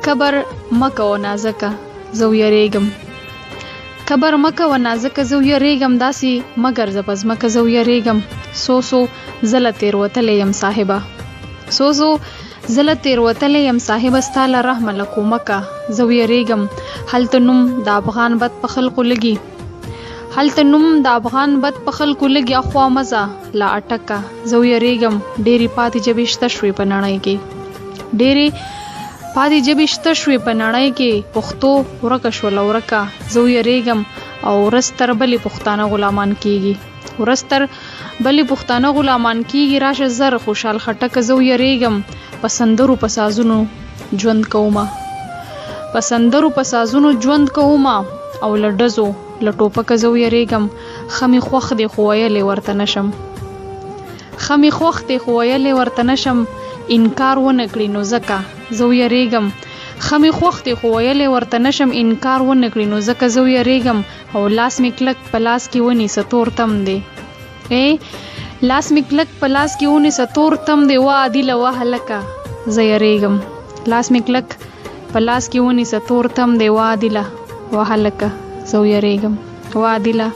کبر مکه و نازکه زه ویریږم کبر مکه و نازکه زه ویریږم داسې مګر زه په ځمکه زه ویریږم سو زه له تېروتلی یم صاحبه سو زه له تېروتلی یم صاحبه ستا له رحمه له کومکه زه ویریږم هلته نوم د افغان بد په خلقو لګي هلته نوم د افغان بد په خلقو لګي اخوا مزه لا اټکه زه ویریږم ډېرې پاتې ژبې شته شوې په نړۍ کې ډېرې پاتې ژبې شته شوې په نړۍ کې پښتو ورکه شوله ورکه زه ویریږم او ورځ تر بلې پښتانه غلامان کیږي ورځ تر بلې پښتانه غلامان کیږي راشه زر خوشحال خټکه زه ویریږم په سندرو په سازونو ژوند کومه په سندرو په سازونو ژوند کومه او له ډزو له ټوپکه زه ویریږم ښه مې خوښ دی خو ویلی ورته نشم ښه مې خوښ دی خو ویلی ورته نشم انکار ونه کړي نو ځکه زه ویریږم ښه مې خوښ دی خو ویلی ورته نشم انکار ونه کړي نو ځکه زه ویریږم او لاس مې کلک په لاس کې ونیسه تور تم دی لاس مې کلک په لاس کې ونیسه تور تم دی وا عادله وا هلکه زه یریږم لاس مې کلک په لاس کې ونیسه تور تم دی وا عادله وا هلکه زه یریږم وا عادله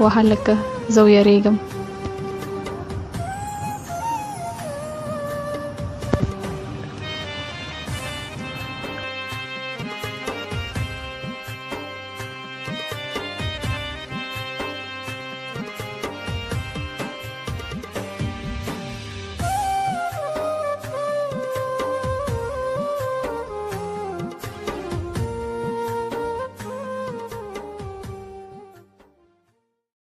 وا هلکه زه یریږم